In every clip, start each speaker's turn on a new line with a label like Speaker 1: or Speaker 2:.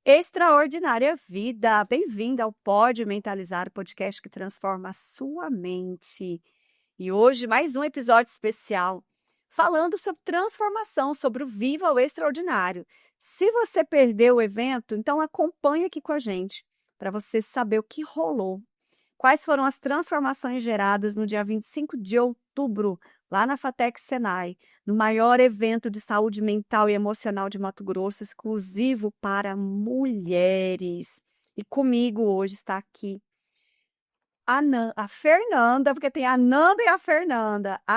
Speaker 1: Extraordinária vida! Bem-vinda ao Pode Mentalizar, o podcast que transforma a sua mente. E hoje, mais um episódio especial, falando sobre transformação, sobre o Viva o Extraordinário. Se você perdeu o evento, então acompanhe aqui com a gente, para você saber o que rolou. Quais foram as transformações geradas no dia 25 de outubro, lá na FATEC Senai, no maior evento de saúde mental e emocional de Mato Grosso, exclusivo para mulheres. E comigo hoje está aqui a Fernanda, porque tem a Nanda e a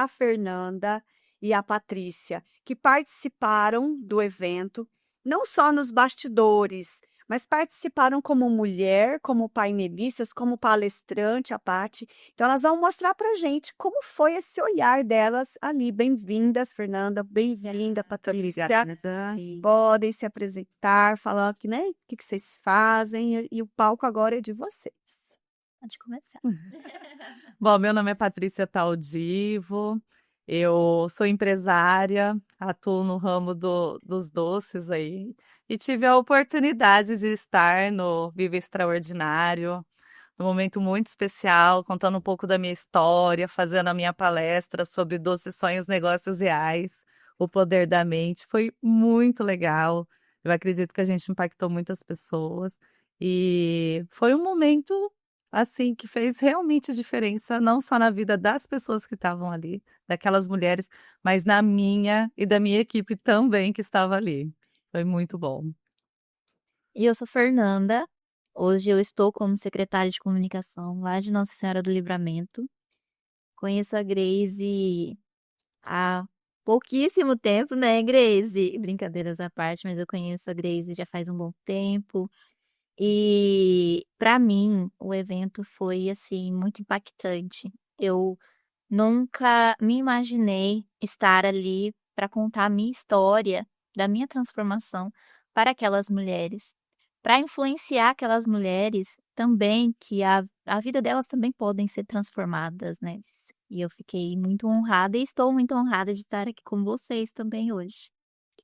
Speaker 1: Fernanda e a Patrícia, que participaram do evento, não só nos bastidores, mas participaram como mulher, como painelistas, como palestrante, a Paty. Então, elas vão mostrar para gente como foi esse olhar delas ali. Bem-vindas, Fernanda, bem-vinda, Patrícia. Podem se apresentar, falar que, né, o que vocês fazem, e o palco agora é de vocês.
Speaker 2: Pode começar.
Speaker 3: Bom, meu nome é Patrícia Taldivo, eu sou empresária, atuo no ramo dos doces aí e tive a oportunidade de estar no Viva Extraordinário, num momento muito especial, contando um pouco da minha história, fazendo a minha palestra sobre doces, sonhos, negócios reais, o poder da mente. Foi muito legal, eu acredito que a gente impactou muitas pessoas e foi um momento assim, que fez realmente diferença, não só na vida das pessoas que estavam ali, daquelas mulheres, mas na minha e da minha equipe também que estava ali. Foi muito bom.
Speaker 2: E eu sou Fernanda. Hoje eu estou como secretária de comunicação lá de Nossa Senhora do Livramento. Conheço a Grace há pouquíssimo tempo, né, Grace? Brincadeiras à parte, mas eu conheço a Grace já faz um bom tempo. E para mim o evento foi assim muito impactante. Eu nunca me imaginei estar ali para contar a minha história, da minha transformação para aquelas mulheres, para influenciar aquelas mulheres também, que a vida delas também podem ser transformadas, né? E eu fiquei muito honrada e estou muito honrada de estar aqui com vocês também hoje.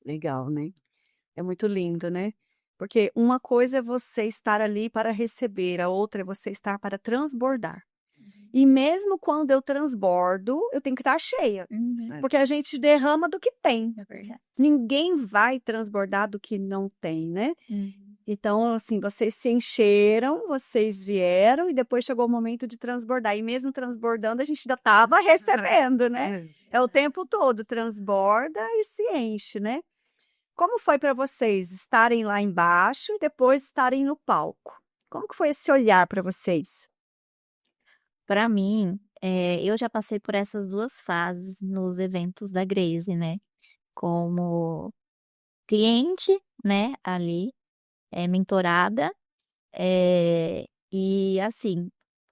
Speaker 1: Legal, né? É muito lindo, né? Porque uma coisa é você estar ali para receber, a outra é você estar para transbordar. E mesmo quando eu transbordo, eu tenho que estar cheia, porque a gente derrama do que tem.
Speaker 2: É verdade.
Speaker 1: Ninguém vai transbordar do que não tem, né?
Speaker 2: Uhum.
Speaker 1: Então, assim, vocês se encheram, vocês vieram e depois chegou o momento de transbordar. E mesmo transbordando, a gente ainda estava recebendo, né? É o tempo todo, transborda e se enche, né? Como foi para vocês estarem lá embaixo e depois estarem no palco? Como que foi esse olhar para vocês?
Speaker 2: Para mim, eu já passei por essas 2 fases nos eventos da Grace, né, como cliente, né, ali, mentorada, e assim,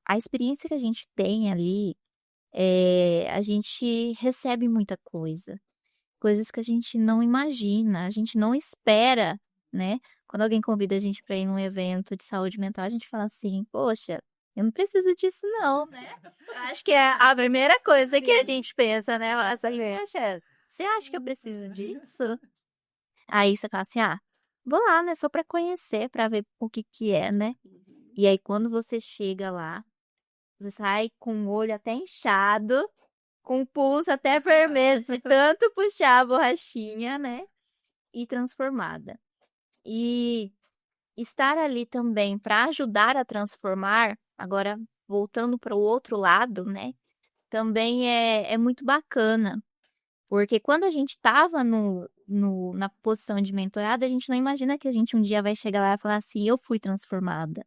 Speaker 2: a experiência que a gente tem ali, a gente recebe muita coisa, coisas que a gente não imagina, a gente não espera, né. Quando alguém convida a gente para ir num evento de saúde mental, a gente fala assim: "Poxa, eu não preciso disso não", né. Eu acho que é a primeira coisa que a gente pensa, né, fala assim: "Poxa, você acha que eu preciso disso?". Aí você fala assim: "Ah, vou lá, né, só para conhecer, para ver o que que é, né". E aí quando você chega lá, você sai com o olho até inchado, com o pulso até vermelho, de tanto puxar a borrachinha, né, e transformada. E estar ali também para ajudar a transformar, agora voltando para o outro lado, né, também é muito bacana, porque quando a gente estava na posição de mentorada, a gente não imagina que a gente um dia vai chegar lá e falar assim: "Eu fui transformada".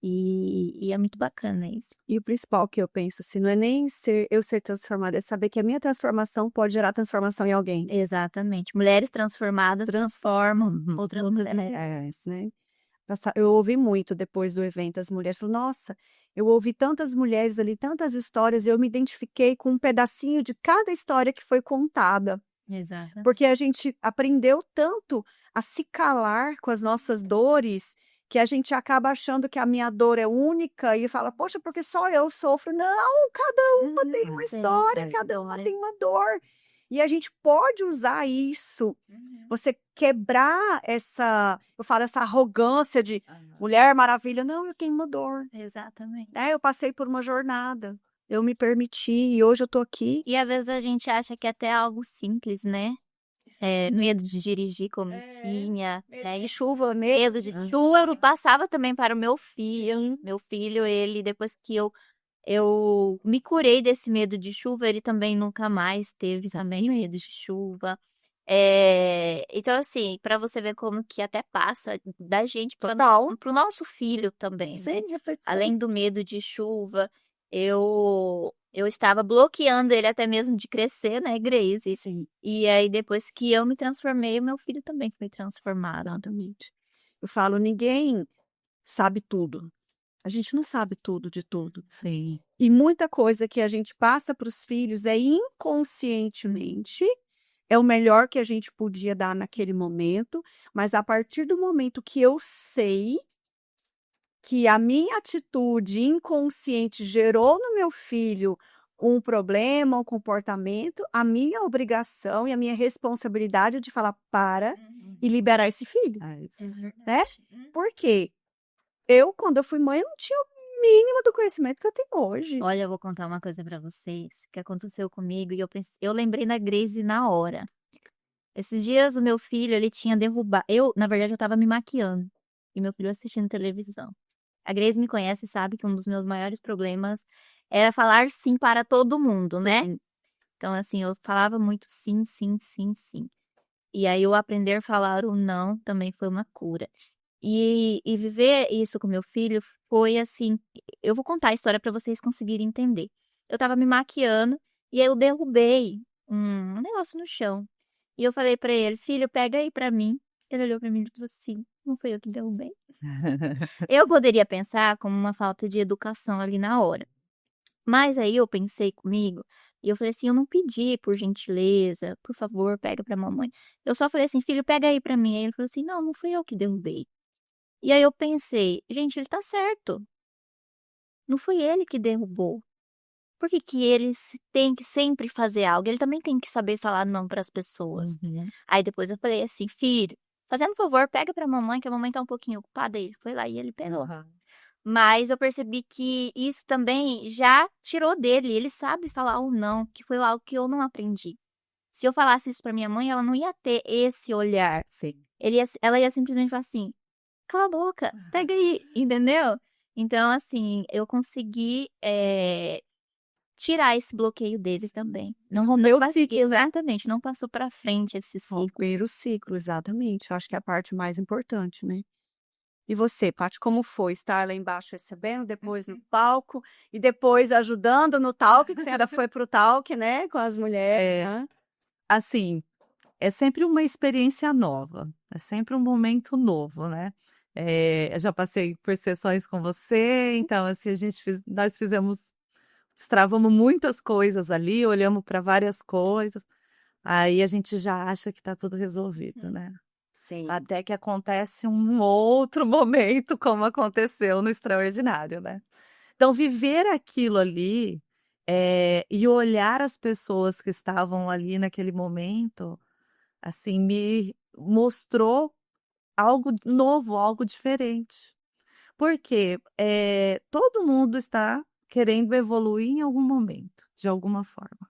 Speaker 2: E é muito bacana isso.
Speaker 1: E o principal que eu penso, assim, não é nem eu ser transformada, é saber que a minha transformação pode gerar transformação em alguém.
Speaker 2: Exatamente. Mulheres transformadas transformam outras mulheres.
Speaker 1: É isso, né? Eu ouvi muito depois do evento, as mulheres falaram, nossa, eu ouvi tantas mulheres ali, tantas histórias, e eu me identifiquei com um pedacinho de cada história que foi contada.
Speaker 2: Exato.
Speaker 1: Porque a gente aprendeu tanto a se calar com as nossas dores, que a gente acaba achando que a minha dor é única e fala, poxa, porque só eu sofro. Não, cada uma tem uma história, cada uma tem uma dor. E a gente pode usar isso, você quebrar eu falo, essa arrogância de Mulher Maravilha. Não, eu tenho uma dor,
Speaker 2: Exatamente.
Speaker 1: né? Eu passei por uma jornada, eu me permiti e hoje eu tô aqui.
Speaker 2: E às vezes a gente acha que é até algo simples, né? Medo de dirigir como eu tinha, né?
Speaker 1: E chuva,
Speaker 2: Medo de chuva, eu passava também para o meu filho. Meu filho, ele, depois que eu me curei desse medo de chuva, ele também nunca mais teve também medo de chuva. Então, assim, para você ver como que até passa da gente para
Speaker 1: Total.
Speaker 2: o nosso filho também, né?
Speaker 1: Sem repetição.
Speaker 2: Além do medo de chuva, eu estava bloqueando ele até mesmo de crescer, né, Grace?
Speaker 1: Sim,
Speaker 2: E aí, depois que eu me transformei, o meu filho também foi transformado.
Speaker 1: exatamente. Eu falo, ninguém sabe tudo. A gente não sabe tudo de tudo.
Speaker 3: Sim.
Speaker 1: E muita coisa que a gente passa para os filhos inconscientemente, é o melhor que a gente podia dar naquele momento, mas a partir do momento que eu sei que a minha atitude inconsciente gerou no meu filho um problema, um comportamento, a minha obrigação e a minha responsabilidade é de falar para e liberar esse filho.
Speaker 3: É isso.
Speaker 1: Né? Por quê? Quando eu fui mãe, eu não tinha o mínimo do conhecimento que eu tenho hoje.
Speaker 2: Olha, eu vou contar uma coisa pra vocês que aconteceu comigo e eu lembrei da Grace na hora. Esses dias o meu filho, ele tinha derrubado. Na verdade, eu tava me maquiando e meu filho assistindo televisão. A Grace me conhece e sabe que um dos meus maiores problemas era falar sim para todo mundo, né?
Speaker 1: Sim.
Speaker 2: Então, assim, eu falava muito sim, sim, sim, sim. E aí, eu aprender a falar o não também foi uma cura. E viver isso com meu filho foi assim. Eu vou contar a história para vocês conseguirem entender. Eu tava me maquiando e aí eu derrubei um negócio no chão. E eu falei para ele, filho, pega aí para mim. Ele olhou para mim e falou assim: não foi eu que derrubei. Eu poderia pensar como uma falta de educação ali na hora. Mas aí eu pensei comigo e eu falei assim: eu não pedi por gentileza, por favor, pega pra mamãe. Eu só falei assim: filho, pega aí pra mim. Aí ele falou assim: não, não fui eu que derrubei. E aí eu pensei: gente, ele tá certo. Não foi ele que derrubou. Por que que ele tem que sempre fazer algo? Ele também tem que saber falar não pras pessoas. Aí depois eu falei assim: filho, fazendo favor, pega pra mamãe, que a mamãe tá um pouquinho ocupada. Ele foi lá e ele pegou. Mas eu percebi que isso também já tirou dele. Ele sabe falar ou não, que foi algo que eu não aprendi. Se eu falasse isso pra minha mãe, ela não ia ter esse olhar.
Speaker 3: Sim.
Speaker 2: Ela ia simplesmente falar assim: cala a boca, pega aí, entendeu? Então, assim, eu consegui tirar esse bloqueio deles também. Não rompeu o ciclo, exatamente, não passou pra frente esse ciclo.
Speaker 1: Romper o ciclo, exatamente. Eu acho que é a parte mais importante, né? E você, Paty, como foi estar lá embaixo recebendo, depois no palco e depois ajudando no talk, que você ainda foi pro talk, né, com as mulheres, né?
Speaker 3: Assim, é sempre uma experiência nova, é sempre um momento novo, né? Eu já passei por sessões com você, então assim, nós destravamos muitas coisas ali, olhamos para várias coisas, aí a gente já acha que está tudo resolvido, né?
Speaker 1: Sim.
Speaker 3: Até que acontece um outro momento, como aconteceu no Extraordinário, né? Então, viver aquilo ali e olhar as pessoas que estavam ali naquele momento, assim, me mostrou algo novo, algo diferente. Porque todo mundo está querendo evoluir em algum momento, de alguma forma.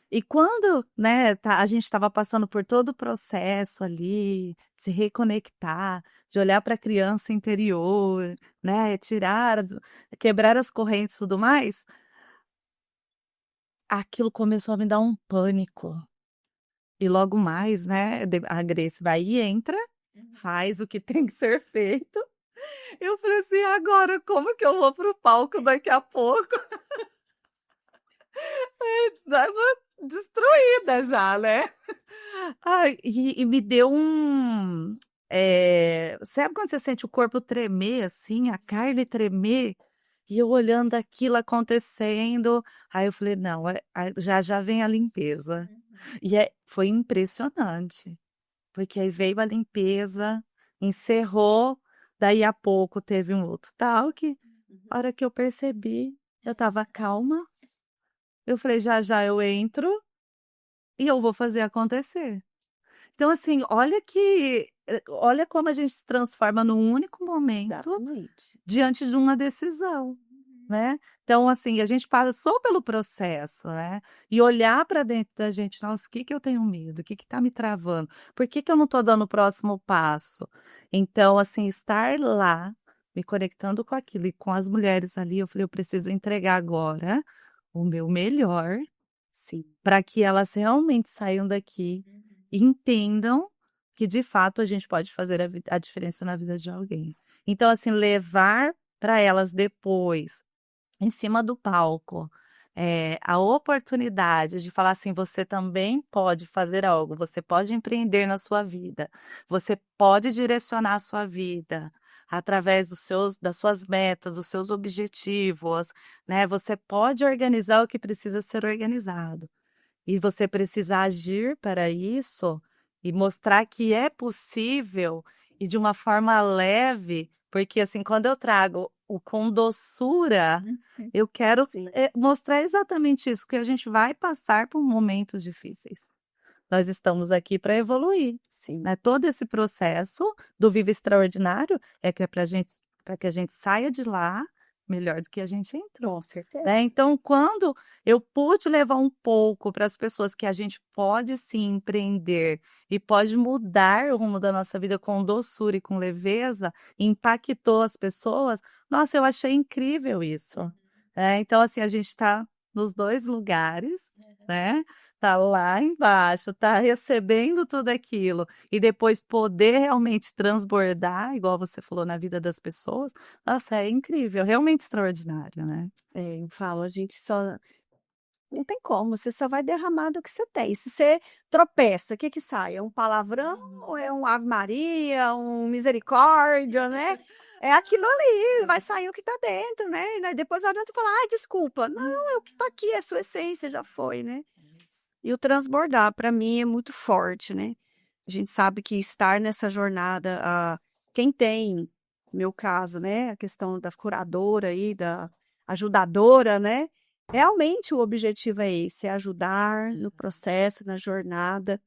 Speaker 3: E quando, né, a gente estava passando por todo o processo ali, de se reconectar, de olhar para a criança interior, né, quebrar as correntes e tudo mais, aquilo começou a me dar um pânico. E logo mais, né, a Grace vai e entra, faz o que tem que ser feito. Eu falei assim, agora como que eu vou pro palco daqui a pouco? Tava destruída já, né? Ai, e me deu sabe quando você sente o corpo tremer, assim, a carne tremer? E eu olhando aquilo acontecendo, aí eu falei, não, já vem a limpeza. E foi impressionante, porque aí veio a limpeza, encerrou, daí a pouco teve um outro talk. A hora que eu percebi, eu estava calma. Eu falei, já eu entro e eu vou fazer acontecer. Então, assim, olha como a gente se transforma num único momento
Speaker 1: Exatamente.
Speaker 3: diante de uma decisão, né? Então, assim, a gente passou pelo processo, né? E olhar para dentro da gente, nossa, o que que eu tenho medo? O que que tá me travando? Por que que eu não tô dando o próximo passo? Então, assim, estar lá, me conectando com aquilo e com as mulheres ali, eu falei, eu preciso entregar agora o meu melhor,
Speaker 1: Sim.
Speaker 3: para que elas realmente saiam daqui e entendam que de fato a gente pode fazer a diferença na vida de alguém. Então, assim, levar para elas depois, em cima do palco, a oportunidade de falar assim: você também pode fazer algo, você pode empreender na sua vida, você pode direcionar a sua vida através das suas metas, dos seus objetivos, né? Você pode organizar o que precisa ser organizado. E você precisa agir para isso e mostrar que é possível e de uma forma leve, porque assim, quando eu trago o com doçura, eu quero
Speaker 1: Sim.
Speaker 3: mostrar exatamente isso, que a gente vai passar por momentos difíceis. Nós estamos aqui para evoluir,
Speaker 1: Sim.
Speaker 3: né? Todo esse processo do Viva Extraordinário é que é para que a gente saia de lá melhor do que a gente entrou.
Speaker 1: Com certeza.
Speaker 3: Né? Então, quando eu pude levar um pouco para as pessoas que a gente pode sim empreender e pode mudar o rumo da nossa vida com doçura e com leveza, impactou as pessoas, nossa, eu achei incrível isso. Então, assim, a gente está nos dois lugares, né? Tá lá embaixo, tá recebendo tudo aquilo e depois poder realmente transbordar, igual você falou, na vida das pessoas, nossa, é incrível, realmente extraordinário, né?
Speaker 1: Eu falo, a gente só não tem como, você só vai derramar do que você tem. Se você tropeça, o que que sai? É um palavrão ou é um Ave Maria, um misericórdia, né? É aquilo ali, vai sair o que tá dentro, né? E daí depois não adianta falar: "Ai, desculpa". Não, é o que tá aqui, é a sua essência, já foi, né? E o transbordar, para mim, é muito forte, né? A gente sabe que estar nessa jornada, quem tem, no meu caso, né, a questão da curadora aí, da ajudadora, né? Realmente o objetivo é esse, é ajudar no processo, na jornada,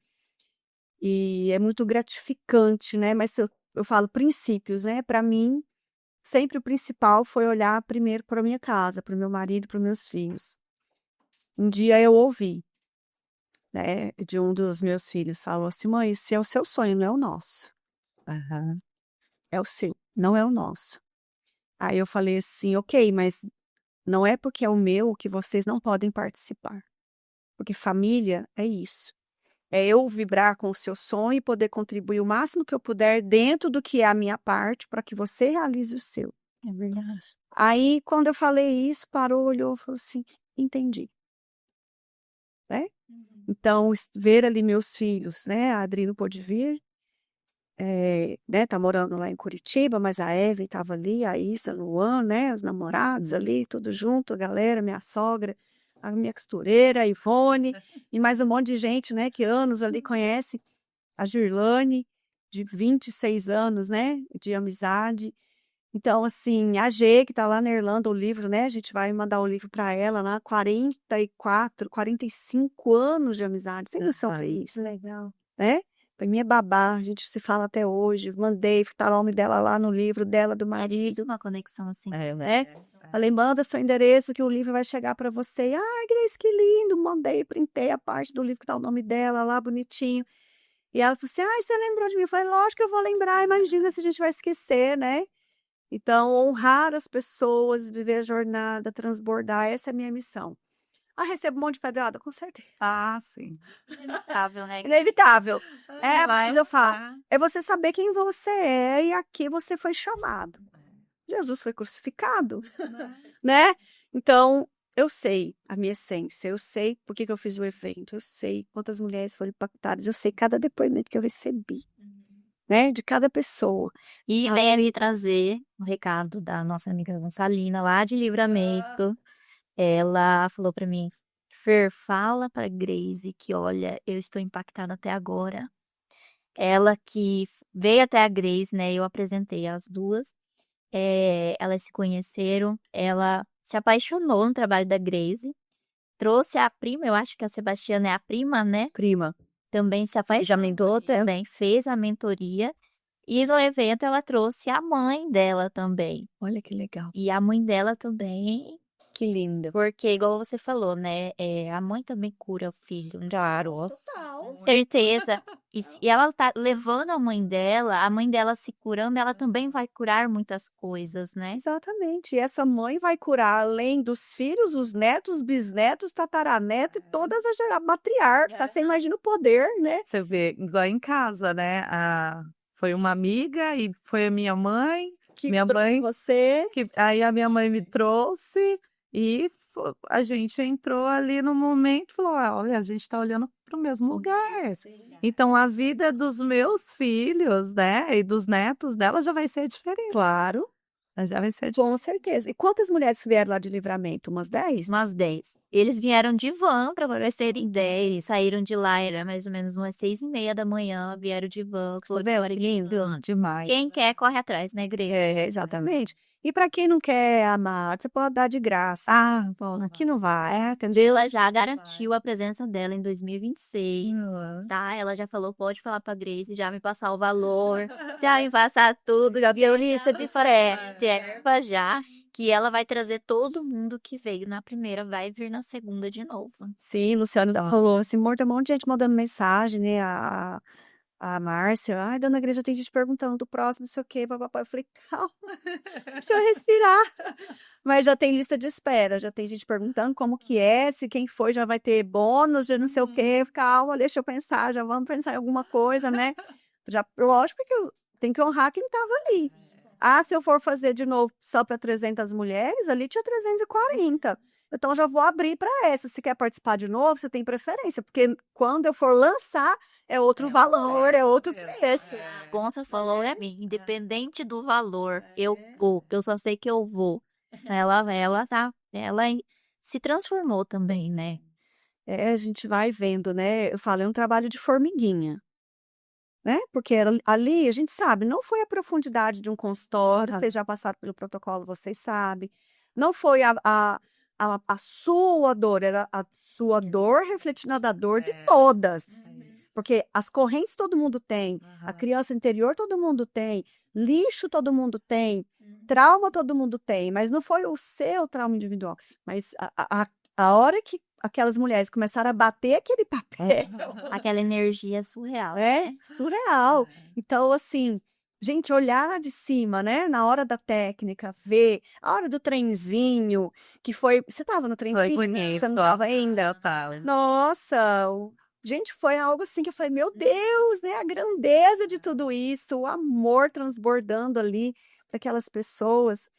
Speaker 1: e é muito gratificante, né? Mas eu falo princípios, né? Para mim, sempre o principal foi olhar primeiro para minha casa, para o meu marido, para os meus filhos. Um dia eu ouvi, né, de um dos meus filhos, falou assim: "Mãe, esse é o seu sonho, não é o nosso.
Speaker 3: Aham.
Speaker 1: É o seu, não é o nosso". Aí eu falei assim: "Ok, mas não é porque é o meu que vocês não podem participar, porque família é isso. É eu vibrar com o seu sonho e poder contribuir o máximo que eu puder dentro do que é a minha parte para que você realize o seu".
Speaker 2: É verdade.
Speaker 1: Aí quando eu falei isso, parou, olhou, falou assim: "Entendi", né. Então ver ali meus filhos, né, a Adri não pôde vir, né, tá morando lá em Curitiba, mas a Eve estava ali, a Issa, Luan, né, os namorados ali, tudo junto, a galera, minha sogra, a minha costureira, a Ivone, e mais um monte de gente, né, que anos ali conhece, a Girlane, de 26 anos, né, de amizade. Então, assim, a G, que tá lá na Irlanda, o livro, né, a gente vai mandar o livro para ela lá, 45 anos de amizade, sem noção que é isso,
Speaker 2: Legal.
Speaker 1: né? Foi minha babá, a gente se fala até hoje, mandei, tá lá o nome dela lá no livro dela, do marido,
Speaker 2: Uma conexão assim.
Speaker 1: né? Falei: "Manda seu endereço que o livro vai chegar para você". "Ai, Grace, que lindo", mandei, printei a parte do livro que tá o nome dela lá, bonitinho. E ela falou assim: "Ai, você lembrou de mim?" Eu falei: "Lógico que eu vou lembrar, imagina se a gente vai esquecer, né?". Então, honrar as pessoas, viver a jornada, transbordar, essa é a minha missão. Ah, recebo um monte de pedrada? Com certeza.
Speaker 3: Ah, sim.
Speaker 2: Inevitável, né?
Speaker 1: Inevitável. É,
Speaker 3: Vai
Speaker 1: mas eu falo,
Speaker 3: lá.
Speaker 1: é você saber quem você é e a que você foi chamado. Jesus foi crucificado, né? Então, eu sei a minha essência, eu sei por que que eu fiz o evento, eu sei quantas mulheres foram impactadas, eu sei cada depoimento que eu recebi, né? De cada pessoa.
Speaker 2: E leve trazer o recado da nossa amiga Gonçalina, lá de Livramento. Ela falou pra mim: Fer, fala pra Grace que, olha, eu estou impactada até agora. Ela que veio até a Grace, né? Eu apresentei as duas. Elas se conheceram, ela se apaixonou no trabalho da Grace. trouxe a prima, eu acho que a Sebastiana é a prima, né?
Speaker 1: Prima.
Speaker 2: Também se afastou, também fez a mentoria. E no evento ela trouxe a mãe dela também.
Speaker 1: Olha que legal.
Speaker 2: E a mãe dela também,
Speaker 1: Que linda.
Speaker 2: porque igual você falou, né? A mãe também cura o filho, né?
Speaker 1: Claro.
Speaker 2: Com certeza. E ela tá levando a mãe dela se curando, ela também vai curar muitas coisas, né?
Speaker 1: Exatamente. E essa mãe vai curar, além dos filhos, os netos, bisnetos, tataraneto e todas as matriarcas. Você imagina o poder, né?
Speaker 3: Você vê, igual em casa, né? Foi uma amiga e foi a minha mãe.
Speaker 1: Que
Speaker 3: Minha
Speaker 1: trouxe
Speaker 3: mãe,
Speaker 1: você.
Speaker 3: aí a minha mãe me trouxe e a gente entrou ali no momento e falou: olha, a gente está olhando para o mesmo lugar. Então a vida dos meus filhos, né, e dos netos dela já vai ser diferente.
Speaker 1: Claro,
Speaker 3: Já vai ser diferente.
Speaker 1: com certeza. E quantas mulheres vieram lá de Livramento? Umas 10?
Speaker 2: Umas 10. Eles vieram de van para vocês terem ideia. Eles saíram de lá, era mais ou menos umas 6:30 da manhã. Vieram de van.
Speaker 1: Tá vendo? Lindo.
Speaker 3: Demais.
Speaker 2: Quem quer, corre atrás, né, Grace?
Speaker 1: Exatamente. E para quem não quer amar, você pode dar de graça.
Speaker 2: Bom,
Speaker 1: Aqui não vai, entendeu?
Speaker 2: ela já garantiu a presença dela em 2026, tá? Ela já falou, pode falar pra Grace, já me passar o valor, já me passar tudo, já deu lista de reserva já, que ela vai trazer todo mundo que veio na primeira, vai vir na segunda de novo.
Speaker 1: Sim, Luciano falou assim, amor, tem um monte de gente mandando mensagem, né? A Márcia, ai, dona Igreja, tem gente perguntando do próximo, não sei o quê, papapá. Eu falei, calma, deixa eu respirar. Mas já tem lista de espera, já tem gente perguntando como que é, se quem foi já vai ter bônus, já não sei o quê. Calma, deixa eu pensar, já vamos pensar em alguma coisa, né? Já, lógico que eu tenho que honrar quem estava ali. Se eu for fazer de novo só para 300 mulheres, ali tinha 340. Então, já vou abrir para essa. Se quer participar de novo, você tem preferência, porque quando eu for lançar, é outro valor, é outro preço.
Speaker 2: Gonça falou é mim, independente do valor, eu vou, eu só sei que eu vou. Ela se transformou também, né?
Speaker 1: A gente vai vendo, né? Eu falo, é um trabalho de formiguinha, né? Porque ali, a gente sabe, não foi a profundidade de um consultório, vocês já passaram pelo protocolo, vocês sabem. Não foi a sua dor, era a sua dor refletindo na dor de todas. Porque as correntes todo mundo tem, a criança interior todo mundo tem, lixo todo mundo tem, trauma todo mundo tem, mas não foi o seu trauma individual. Mas a hora que aquelas mulheres começaram a bater aquele papel,
Speaker 2: Aquela energia surreal.
Speaker 1: é surreal. Então, assim, gente, olhar de cima, né? Na hora da técnica, ver, a hora do trenzinho, que foi. Você estava no trenzinho?
Speaker 3: Foi bonito.
Speaker 1: Você não estava ainda? Nossa, gente, foi algo assim que eu falei, meu Deus, né? A grandeza de tudo isso, o amor transbordando ali para aquelas pessoas.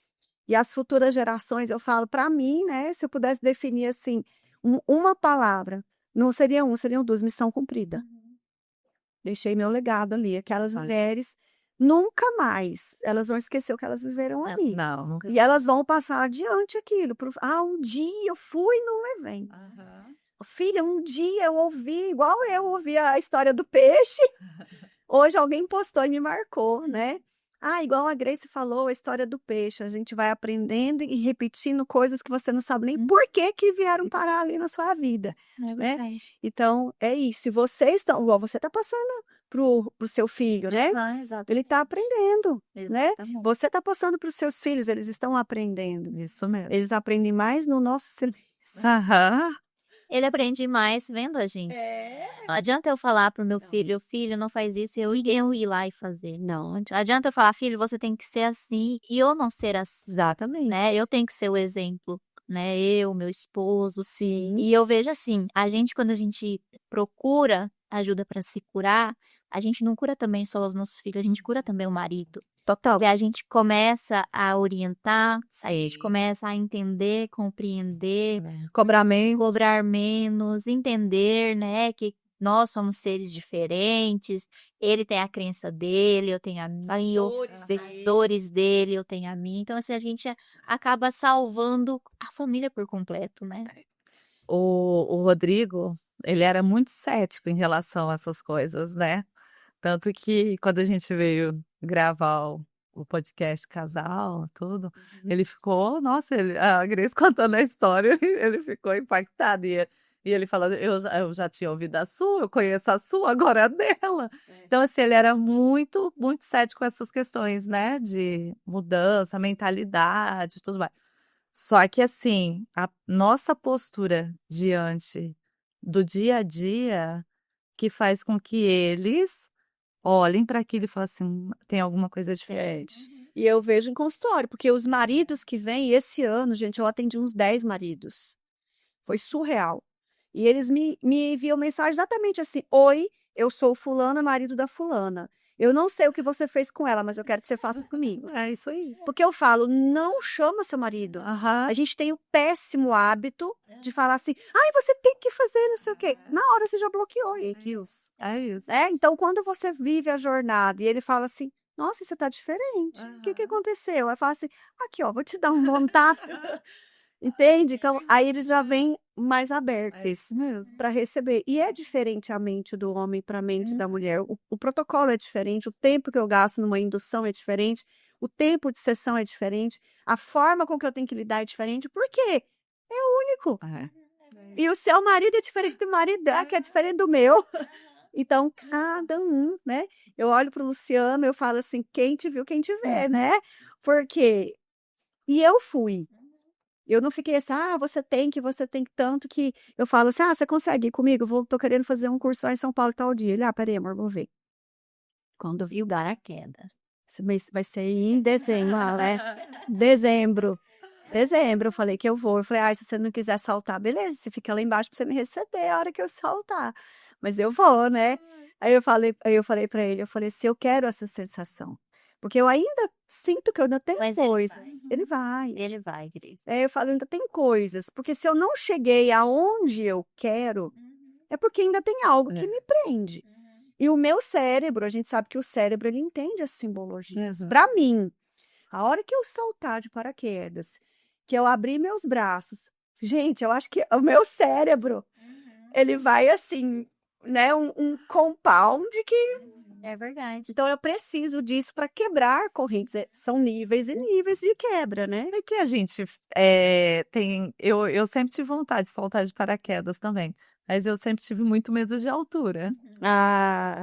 Speaker 1: E as futuras gerações, eu falo, para mim, né? Se eu pudesse definir assim, uma palavra, não seria seriam duas, missão cumprida. Deixei meu legado ali. Aquelas mulheres, nunca mais, elas vão esquecer o que elas viveram ali.
Speaker 3: Não, nunca.
Speaker 1: E elas vão passar adiante aquilo. Um dia eu fui num evento. Filha, um dia eu ouvi, igual eu ouvi a história do peixe. Hoje alguém postou e me marcou, né? Igual a Grace falou, a história do peixe. A gente vai aprendendo e repetindo coisas que você não sabe nem por que vieram parar ali na sua vida, né? Então, é isso. Se vocês estão, igual você está passando pro seu filho, né? Ele está aprendendo, né? Você está passando para os seus filhos, eles estão aprendendo.
Speaker 3: Isso mesmo.
Speaker 1: Eles aprendem mais no nosso silêncio.
Speaker 2: Ele aprende mais vendo a gente. Não adianta eu falar pro meu filho, não faz isso, eu ir lá e fazer. Não adianta eu falar, filho, você tem que ser assim, e eu não ser assim.
Speaker 1: Exatamente.
Speaker 2: Né? Eu tenho que ser o exemplo, né? Eu, meu esposo.
Speaker 1: Sim.
Speaker 2: E eu vejo assim, quando a gente procura ajuda para se curar, a gente não cura também só os nossos filhos, a gente cura também o marido.
Speaker 1: Total.
Speaker 2: E a gente começa a orientar, a gente começa a entender, compreender,
Speaker 1: Cobrar menos,
Speaker 2: entender, né, que nós somos seres diferentes, ele tem a crença dele, eu tenho a minha, as dores dele, eu tenho a minha. Então, assim, a gente acaba salvando a família por completo, né?
Speaker 3: O Rodrigo, ele era muito cético em relação a essas coisas, né? Tanto que quando a gente veio gravar o podcast Casal, tudo, ele ficou, nossa, a Grace contando a história, ele ficou impactado. E ele falando, eu já tinha ouvido a sua, eu conheço a sua, agora a dela. Então, assim, ele era muito, muito cético com essas questões, né? De mudança, mentalidade, tudo mais. Só que, assim, a nossa postura diante do dia a dia que faz com que eles olhem para aquilo e falem assim, tem alguma coisa diferente.
Speaker 1: E eu vejo em consultório, porque os maridos que vêm, esse ano, gente, eu atendi uns 10 maridos. Foi surreal. E eles me enviam mensagem exatamente assim: Oi, eu sou o fulano, marido da fulana. Eu não sei o que você fez com ela, mas eu quero que você faça comigo.
Speaker 3: É isso aí.
Speaker 1: Porque eu falo, não chama seu marido.
Speaker 3: Aham.
Speaker 1: A gente tem o péssimo hábito de falar assim, ai, você tem que fazer não sei o quê. Na hora você já bloqueou.
Speaker 3: É isso. É isso.
Speaker 1: Então, quando você vive a jornada e ele fala assim, nossa, você tá diferente. O que aconteceu? Aí fala assim, aqui, ó, vou te dar um contato. Entende? Então, aí eles já vêm mais
Speaker 3: É
Speaker 1: abertos
Speaker 3: isso mesmo.
Speaker 1: para receber. E é diferente a mente do homem para a mente da mulher. O protocolo é diferente, o tempo que eu gasto numa indução é diferente, o tempo de sessão é diferente, a forma com que eu tenho que lidar é diferente, por quê? É único.
Speaker 3: É.
Speaker 1: E o seu marido é diferente do marido dela, que é diferente do meu. Então, cada um, né? Eu olho para o Luciano, eu falo assim, quem te viu, quem te vê, né? Porque... E eu fui. Eu não fiquei assim, você tem que tanto que... Eu falo assim, você consegue ir comigo? Tô querendo fazer um curso lá em São Paulo tal dia. Ele, peraí, amor, vamos ver. Quando eu vi o paraquedas. Esse mês vai ser em dezembro, né? Dezembro. Eu falei que eu vou. Eu falei, se você não quiser saltar, beleza, você fica lá embaixo pra você me receber a hora que eu saltar. Mas eu vou, né? Aí eu falei pra ele, se eu quero essa sensação. Porque eu ainda sinto que eu ainda tenho
Speaker 2: Mas
Speaker 1: coisas.
Speaker 2: ele vai, Grace.
Speaker 1: Eu falo, ainda tem coisas. Porque se eu não cheguei aonde eu quero, é porque ainda tem algo que me prende. E o meu cérebro, a gente sabe que o cérebro, ele entende as simbologias. Para mim, a hora que eu saltar de paraquedas, que eu abrir meus braços, gente, eu acho que o meu cérebro, ele vai assim, né, um compound que...
Speaker 2: É verdade.
Speaker 1: Então, eu preciso disso para quebrar correntes. São níveis e níveis de quebra, né?
Speaker 3: É que a gente tem. Eu sempre tive vontade de saltar de paraquedas também. Mas eu sempre tive muito medo de altura.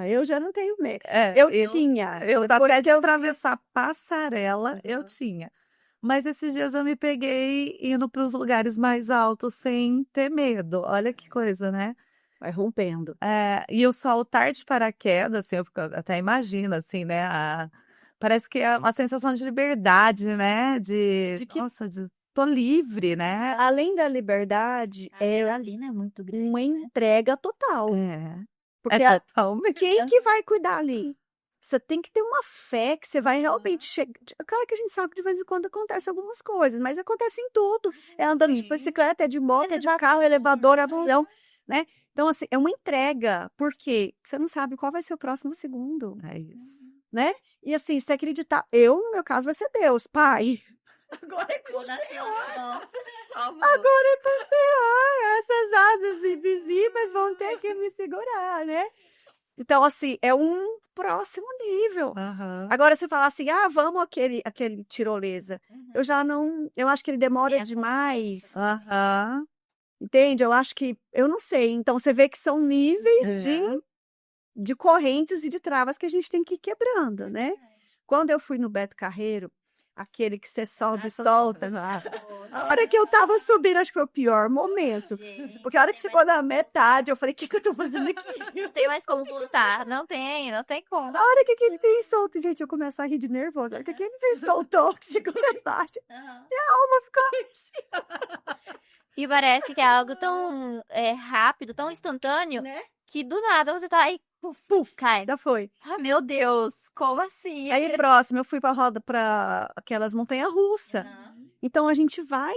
Speaker 1: Eu já não tenho medo.
Speaker 3: É,
Speaker 1: Eu tinha.
Speaker 3: Eu
Speaker 1: Depois
Speaker 3: até de
Speaker 1: que eu
Speaker 3: atravessar passarela, eu tinha. Mas esses dias eu me peguei indo para os lugares mais altos sem ter medo. Olha que coisa, né?
Speaker 1: vai rompendo.
Speaker 3: E o saltar de paraquedas, assim, eu até imagino, assim, né? Parece que é uma sensação de liberdade, né? Nossa, tô livre, né?
Speaker 1: Além da liberdade,
Speaker 2: A adrenalina é muito grande,
Speaker 1: uma
Speaker 2: né?
Speaker 1: entrega total.
Speaker 3: É
Speaker 1: Porque
Speaker 3: totalmente.
Speaker 1: quem que vai cuidar ali? Você tem que ter uma fé que você vai realmente chegar. Claro que a gente sabe que de vez em quando acontece algumas coisas, mas acontece em tudo. É andando de bicicleta, é de moto, é de carro, elevador, avião, né? Então, assim, é uma entrega. Por quê? Porque você não sabe qual vai ser o próximo segundo,
Speaker 3: É isso.
Speaker 1: né? E assim, se acreditar, no meu caso, vai ser Deus, Pai. Agora é com o Senhor. Agora é com o Senhor. Essas asas invisíveis vão ter que me segurar, né? Então, assim, é um próximo nível.
Speaker 3: Aham.
Speaker 1: Agora, se falar assim, vamos aquele tirolesa. Eu já não... Eu acho que ele demora demais.
Speaker 3: Aham.
Speaker 1: Entende? Eu acho que... Eu não sei. Então, você vê que são níveis de correntes e de travas que a gente tem que ir quebrando, né? Quando eu fui no Beto Carreiro, aquele que você sobe e solta. A hora que eu tava subindo, acho que foi o pior momento. Porque a hora que chegou na metade, eu falei, o que eu tô fazendo aqui?
Speaker 2: Não tem mais como voltar. Não tem como.
Speaker 1: A hora que aquele trem solto, gente, eu começo a rir de nervoso. A hora que aquele trem soltou, que chegou na metade, minha alma ficou assim.
Speaker 2: E parece que é algo tão rápido, tão instantâneo,
Speaker 1: Né?
Speaker 2: que do nada você tá aí, puf, cai.
Speaker 1: Já foi.
Speaker 2: Meu Deus, como assim?
Speaker 1: Aí, próximo, eu fui pra aquelas montanhas-russas. Então, a gente vai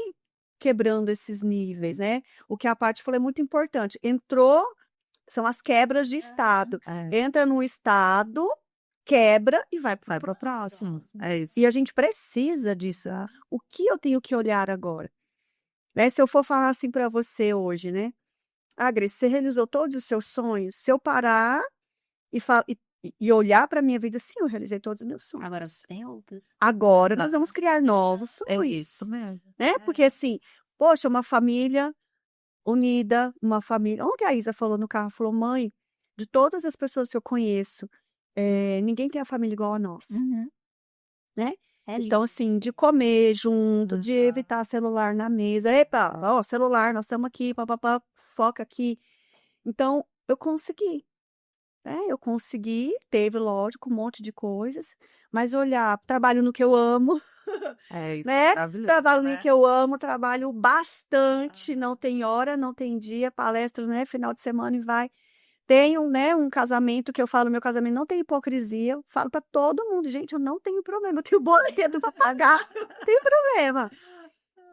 Speaker 1: quebrando esses níveis, né? O que a Paty falou é muito importante. São as quebras de estado. Entra no estado, quebra e vai pro próximo.
Speaker 3: É isso.
Speaker 1: E a gente precisa disso. O que eu tenho que olhar agora? Né? Se eu for falar assim para você hoje, né? Grace, você realizou todos os seus sonhos? Se eu parar e e olhar para minha vida assim, eu realizei todos os meus sonhos.
Speaker 2: Agora tem outros.
Speaker 1: Agora nós vamos criar novos
Speaker 3: É
Speaker 1: sonhos,
Speaker 3: isso mesmo.
Speaker 1: né? Porque assim, poxa, uma família unida, uma família. Ontem a Isa falou no carro, falou, mãe, de todas as pessoas que eu conheço, ninguém tem a família igual a nossa,
Speaker 2: Uhum.
Speaker 1: né?
Speaker 2: É
Speaker 1: Então,
Speaker 2: lindo.
Speaker 1: assim, de comer junto, de evitar celular na mesa. Epa, ó, celular, nós estamos aqui, papapá, foca aqui. Então, eu consegui, né? Eu consegui, teve, lógico, um monte de coisas, mas olhar, trabalho no que eu amo,
Speaker 3: É isso,
Speaker 1: né?
Speaker 3: maravilhoso,
Speaker 1: Trabalho no
Speaker 3: né?
Speaker 1: que eu amo, trabalho bastante, não tem hora, não tem dia, palestra, né? Final de semana e vai. Tenho, né, um casamento que eu falo, meu casamento não tem hipocrisia, eu falo para todo mundo, gente, eu não tenho problema, eu tenho boleto para pagar, não tenho problema,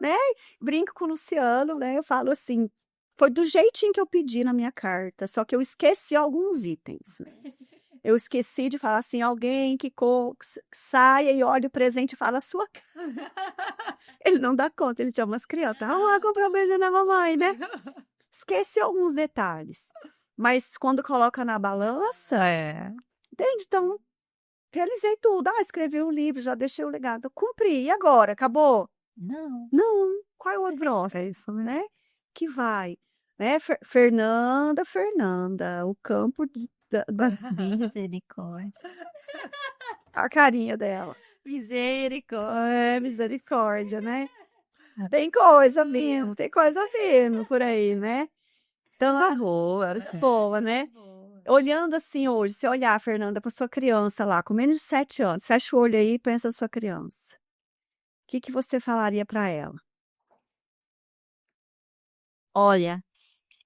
Speaker 1: né? Brinco com o Luciano, né? Eu falo assim, foi do jeitinho que eu pedi na minha carta, só que eu esqueci alguns itens, né? Eu esqueci de falar assim, alguém que saia e olhe o presente e fala a sua cara. Ele não dá conta, ele chama as crianças, ah, comprou um beijo na mamãe, né? Esqueci alguns detalhes. Mas quando coloca na balança,
Speaker 3: É.
Speaker 1: entende? Então, realizei tudo. Ah, escrevi um livro, já deixei o legado. Cumpri. E agora? Acabou?
Speaker 2: Não.
Speaker 1: Não. Qual é o próximo?
Speaker 3: É isso mesmo.
Speaker 1: Né? Que vai. Né? Fernanda, o campo
Speaker 2: Misericórdia.
Speaker 1: a carinha dela.
Speaker 2: Misericórdia.
Speaker 1: É, misericórdia, né? Tem coisa mesmo por aí, né? Então,
Speaker 3: Boa.
Speaker 1: boa, né? Olhando assim hoje, se olhar, Fernanda, para sua criança lá, com menos de 7 anos, fecha o olho aí e pensa na sua criança. O que que você falaria para ela?
Speaker 2: Olha,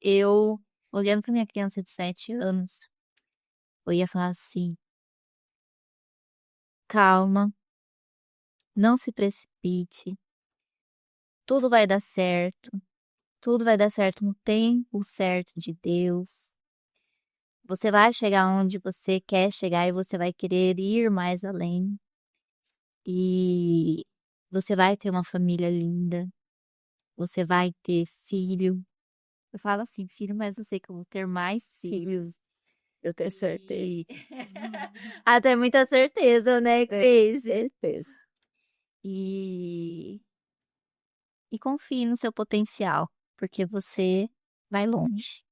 Speaker 2: eu, olhando para minha criança de 7 anos, eu ia falar assim: calma, não se precipite, tudo vai dar certo, tudo vai dar certo no tempo certo de Deus. Você vai chegar onde você quer chegar e você vai querer ir mais além. E você vai ter uma família linda, você vai ter filho. Eu falo assim, filho, mas eu sei que eu vou ter mais filhos.
Speaker 1: Eu tenho certeza.
Speaker 2: E até muita certeza, né, Cris?
Speaker 1: Certeza.
Speaker 2: E confie no seu potencial, porque você vai longe.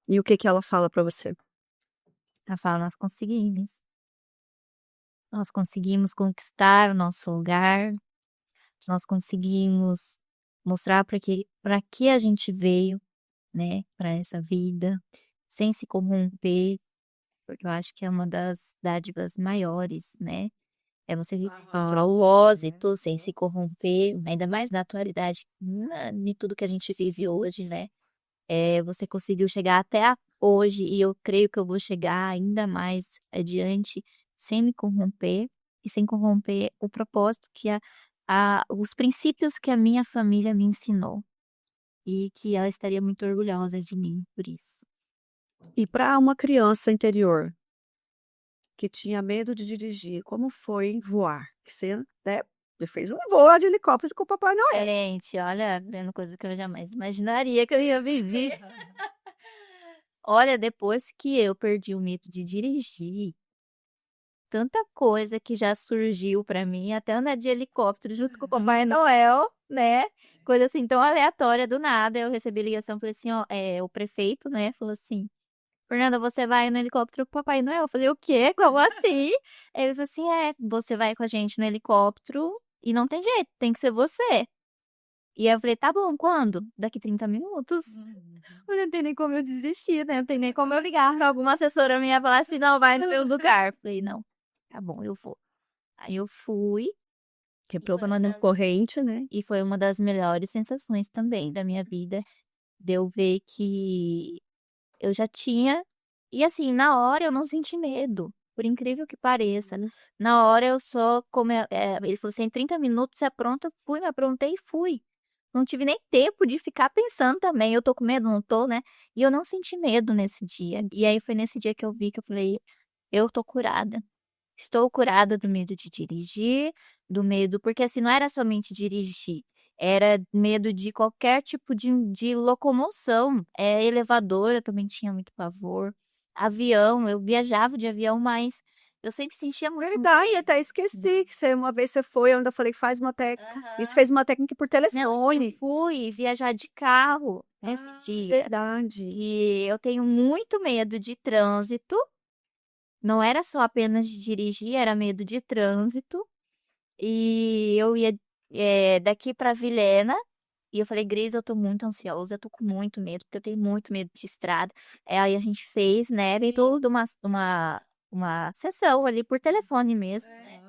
Speaker 1: E o que que ela fala para você?
Speaker 2: Ela fala, nós conseguimos. Nós conseguimos conquistar o nosso lugar, nós conseguimos mostrar para que a gente veio, né, para essa vida, sem se corromper, porque eu acho que é uma das dádivas maiores, né? É você viver propósito, sem se corromper, ainda mais na atualidade, de tudo que a gente vive hoje, né? Você conseguiu chegar até hoje e eu creio que eu vou chegar ainda mais adiante sem me corromper e sem corromper o propósito que os princípios que a minha família me ensinou e que ela estaria muito orgulhosa de mim por isso.
Speaker 1: E para uma criança interior que tinha medo de dirigir, como foi voar? Você, né, você fez um voo de helicóptero com o Papai Noel.
Speaker 2: Gente, olha, vendo coisa que eu jamais imaginaria que eu ia viver. Olha, depois que eu perdi o medo de dirigir, tanta coisa que já surgiu pra mim, até andar de helicóptero junto com o Papai Noel, né? Coisa assim tão aleatória do nada. Eu recebi ligação, falei assim, ó, o prefeito, né, falou assim: Fernanda, você vai no helicóptero com o Papai Noel? Eu falei, o quê? Como assim? Ele falou assim: você vai com a gente no helicóptero e não tem jeito, tem que ser você. E aí eu falei, tá bom, quando? Daqui 30 minutos. Mas não tem nem como eu desistir, né? Não tem nem como eu ligar pra alguma assessora minha e falar assim, não, vai no meu lugar. Falei, não, tá bom, eu vou. Aí eu fui.
Speaker 1: Quebrou a mão corrente, né?
Speaker 2: E foi uma das melhores sensações também da minha vida, de eu ver que eu já tinha. E assim, na hora eu não senti medo, por incrível que pareça. Na hora eu só, ele falou assim, em 30 minutos você apronta, eu fui, me aprontei e fui. Não tive nem tempo de ficar pensando também, eu tô com medo, não tô, né? E eu não senti medo nesse dia. E aí foi nesse dia que eu vi que eu falei, eu tô curada. Estou curada do medo de dirigir, do medo, porque assim, não era somente dirigir, era medo de qualquer tipo de locomoção. Elevador, eu também tinha muito pavor. avião, eu viajava de avião, mas eu sempre sentia muito
Speaker 1: Verdade, até esqueci que uma vez você foi, eu ainda falei, faz uma técnica. Isso
Speaker 2: Aham.
Speaker 1: fez uma técnica por
Speaker 2: Não, eu
Speaker 1: telefone.
Speaker 2: fui viajar de carro nesse dia.
Speaker 1: Verdade.
Speaker 2: E eu tenho muito medo de trânsito. Não era só apenas de dirigir, era medo de trânsito. E eu ia daqui para Vilhena. E eu falei, Grace, eu tô muito ansiosa, eu tô com muito medo, porque eu tenho muito medo de estrada. Aí a gente fez, né? E tudo uma sessão ali por telefone mesmo, né?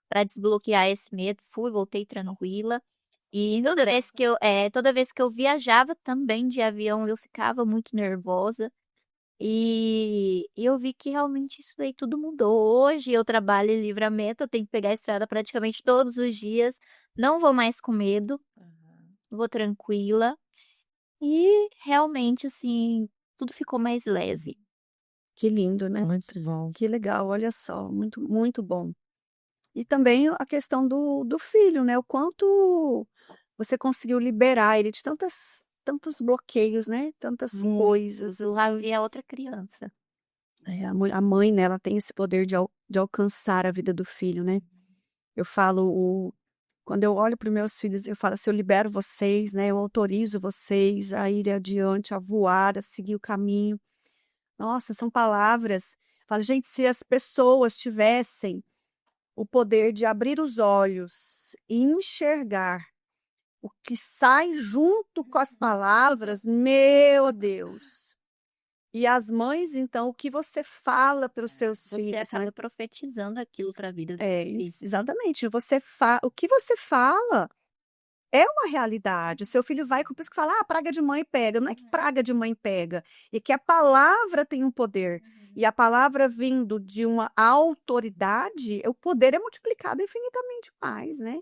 Speaker 2: Pra desbloquear esse medo. Fui, voltei tranquila. E toda vez que eu viajava também de avião, eu ficava muito nervosa. E eu vi que realmente isso daí tudo mudou. Hoje eu trabalho em Livramento, eu tenho que pegar a estrada praticamente todos os dias. Não vou mais com medo, vou tranquila. E realmente, assim, tudo ficou mais leve.
Speaker 1: Que lindo, né?
Speaker 3: Muito bom.
Speaker 1: Que legal, olha só, muito, muito bom. E também a questão do filho, né? O quanto você conseguiu liberar ele de tantos bloqueios, né? Tantas coisas.
Speaker 2: Lá via outra criança.
Speaker 1: A mãe, né, ela tem esse poder de alcançar a vida do filho, né? Eu falo, quando eu olho para os meus filhos, eu falo assim, eu libero vocês, né? Eu autorizo vocês a ir adiante, a voar, a seguir o caminho. Nossa, são palavras. Falo, gente, se as pessoas tivessem o poder de abrir os olhos e enxergar o que sai junto com as palavras, meu Deus. E as mães, então, o que você fala para os seus
Speaker 2: Você
Speaker 1: filhos, né?
Speaker 2: acaba profetizando aquilo para a vida do
Speaker 1: É,
Speaker 2: filho.
Speaker 1: exatamente. O que você fala é uma realidade. O seu filho vai, por isso que fala, praga de mãe pega. Não é que praga de mãe pega, é que a palavra tem um poder. E a palavra vindo de uma autoridade, o poder é multiplicado infinitamente mais, né?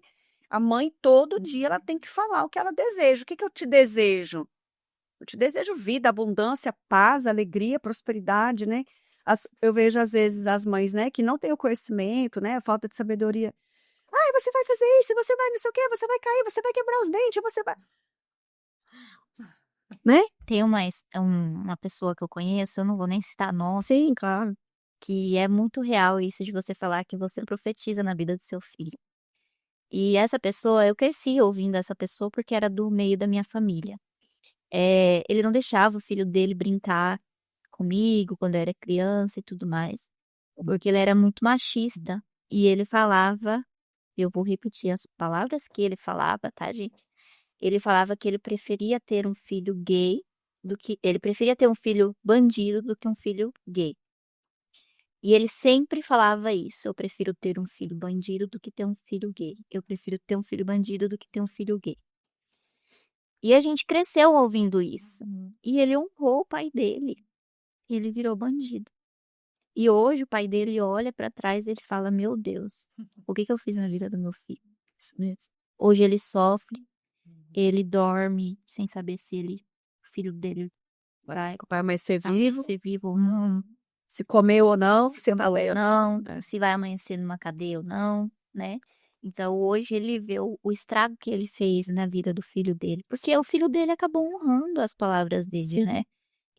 Speaker 1: A mãe, todo dia, ela tem que falar o que ela deseja. O que eu te desejo? Eu te desejo vida, abundância, paz, alegria, prosperidade, né? Eu vejo, às vezes, as mães, né, que não têm o conhecimento, né, a falta de sabedoria. Ai, você vai fazer isso, você vai não sei o quê, você vai cair, você vai quebrar os dentes, você vai. Né?
Speaker 2: Tem uma pessoa que eu conheço, eu não vou nem citar nome,
Speaker 1: Sim, claro.
Speaker 2: que é muito real isso de você falar que você profetiza na vida do seu filho. E essa pessoa, eu cresci ouvindo essa pessoa porque era do meio da minha família. Ele não deixava o filho dele brincar comigo quando eu era criança e tudo mais, porque ele era muito machista. E ele falava, eu vou repetir as palavras que ele falava, tá, gente? Ele falava que ele preferia ter um filho gay ele preferia ter um filho bandido do que um filho gay. E ele sempre falava isso: eu prefiro ter um filho bandido do que ter um filho gay. Eu prefiro ter um filho bandido do que ter um filho gay. E a gente cresceu ouvindo isso. E ele honrou o pai dele. Ele virou bandido. E hoje o pai dele olha pra trás e ele fala: meu Deus, o que eu fiz na vida do meu filho?
Speaker 1: Isso mesmo.
Speaker 2: Hoje ele sofre, ele dorme sem saber se o filho dele
Speaker 1: Vai mais ser vivo,
Speaker 2: ser vivo ou não,
Speaker 1: se comeu ou não, se
Speaker 2: ou não,
Speaker 1: É.
Speaker 2: se vai amanhecer numa cadeia ou não, né? Então hoje ele vê o estrago que ele fez na vida do filho dele, porque o filho dele acabou honrando as palavras dele,
Speaker 1: Sim.
Speaker 2: né?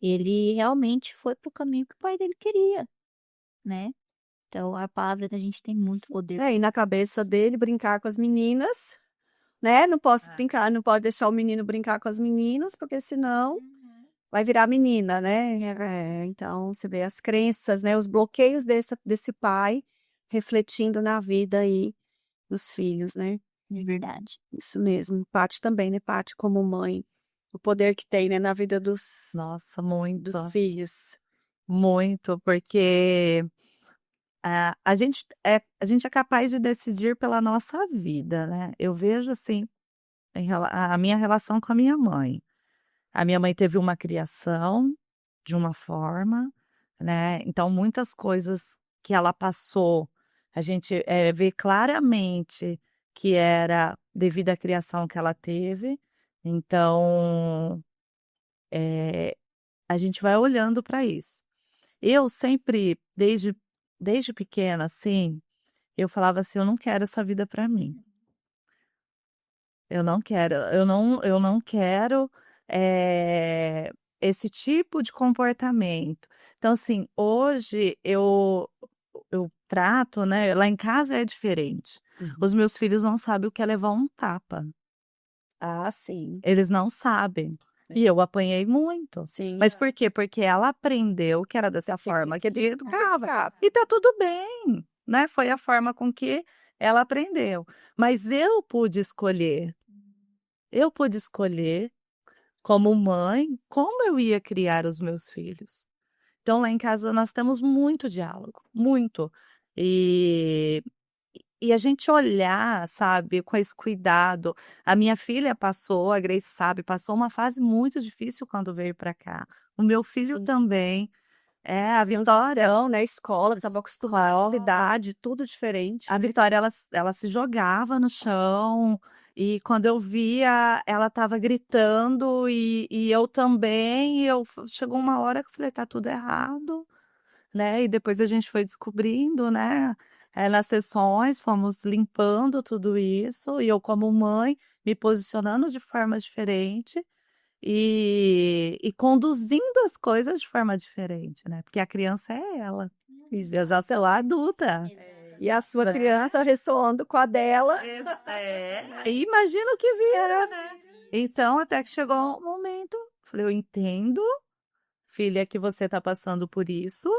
Speaker 2: Ele realmente foi pro caminho que o pai dele queria, né? Então a palavra da gente tem muito poder.
Speaker 1: E na cabeça dele, brincar com as meninas, né? Não posso brincar, não pode deixar o menino brincar com as meninas, porque senão vai virar menina, né? Então, você vê as crenças, né? Os bloqueios desse pai refletindo na vida aí dos filhos, né?
Speaker 2: De verdade.
Speaker 1: Isso mesmo. Paty também, né? Paty como mãe. O poder que tem, né? Na vida
Speaker 3: Nossa, muito.
Speaker 1: dos filhos.
Speaker 3: Muito, porque a gente é capaz de decidir pela nossa vida, né? Eu vejo assim, a minha relação com a minha mãe. A minha mãe teve uma criação de uma forma, né? Então, muitas coisas que ela passou, a gente vê claramente que era devido à criação que ela teve. Então, a gente vai olhando para isso. Eu sempre, desde pequena, assim, eu falava assim: eu não quero essa vida para mim. Eu não quero, eu não quero. esse tipo de comportamento. Então, assim, hoje eu trato, né? Lá em casa é diferente. Os meus filhos não sabem o que é levar um tapa.
Speaker 1: Ah, sim.
Speaker 3: Eles não sabem. E eu apanhei muito.
Speaker 1: Sim.
Speaker 3: Mas por quê? Porque ela aprendeu que era dessa forma que ele educava. E tá tudo bem, né? Foi a forma com que ela aprendeu. Mas eu pude escolher. Eu pude escolher, como mãe, como eu ia criar os meus filhos. Então, lá em casa, nós temos muito diálogo, muito. E, e a gente olhar, sabe, com esse cuidado. A minha filha passou, a Grace sabe, passou uma fase muito difícil quando veio para cá. O meu filho
Speaker 1: Sim.
Speaker 3: também. A Vitória.
Speaker 1: Transição, né? Escola, estava acostumada,
Speaker 3: Escola.
Speaker 1: cidade, tudo diferente.
Speaker 3: A
Speaker 1: né?
Speaker 3: Vitória, ela se jogava no chão, e quando eu via, ela estava gritando, e eu também, chegou uma hora que eu falei, tá tudo errado, né? E depois a gente foi descobrindo, né? Nas sessões, fomos limpando tudo isso, e eu, como mãe, me posicionando de forma diferente e conduzindo as coisas de forma diferente, né? Porque a criança é ela. Eu já sou adulta.
Speaker 1: E a sua
Speaker 3: Né?
Speaker 1: criança ressoando com a dela.
Speaker 3: E imagina o que vira, né? Então, até que chegou um momento, falei, eu entendo, filha, que você está passando por isso,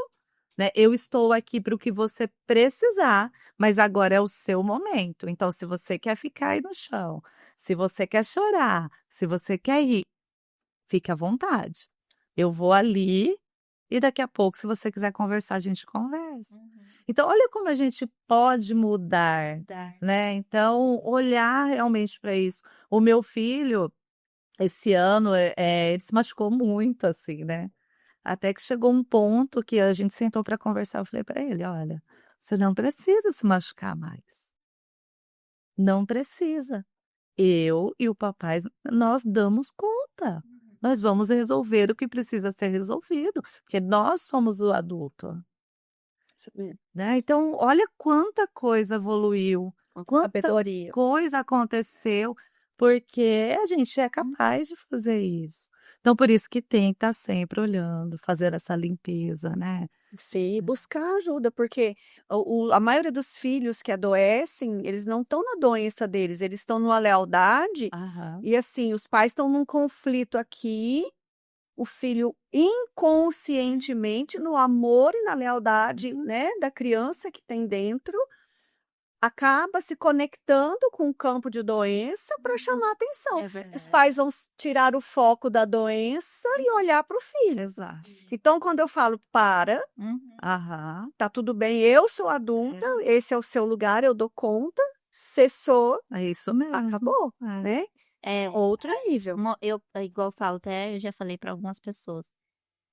Speaker 3: né? Eu estou aqui para o que você precisar, mas agora é o seu momento. Então, se você quer ficar aí no chão, se você quer chorar, se você quer rir, fique à vontade. Eu vou ali e daqui a pouco, se você quiser conversar, a gente conversa. Então, olha como a gente pode mudar, né? Então, olhar realmente para isso. O meu filho, esse ano, ele se machucou muito, assim, né? Até que chegou um ponto que a gente sentou para conversar. Eu falei para ele: olha, você não precisa se machucar mais. Não precisa. Eu e o papai, nós damos conta. Nós vamos resolver o que precisa ser resolvido, porque nós somos o adulto.
Speaker 1: Isso mesmo.
Speaker 3: Né? Então, olha quanta coisa evoluiu, quanta
Speaker 1: Sabedoria.
Speaker 3: coisa aconteceu, porque a gente é capaz de fazer isso. Então, por isso que tem que estar sempre olhando, fazer essa limpeza, né?
Speaker 1: Sim, buscar ajuda, porque a maioria dos filhos que adoecem, eles não estão na doença deles, eles estão numa lealdade,
Speaker 3: Aham.
Speaker 1: e assim, os pais estão num conflito aqui, o filho inconscientemente, no amor e na lealdade, né, da criança que tem dentro, acaba se conectando com o campo de doença para chamar atenção. Os pais vão tirar o foco da doença e olhar para o filho.
Speaker 3: Exato.
Speaker 1: Então, quando eu falo para,
Speaker 3: Aham.
Speaker 1: tá tudo bem, eu sou adulta, esse é o seu lugar, eu dou conta, cessou,
Speaker 3: É isso mesmo.
Speaker 1: acabou,
Speaker 3: É.
Speaker 1: né?
Speaker 2: É,
Speaker 1: Outro nível.
Speaker 2: igual eu falo, até eu já falei para algumas pessoas.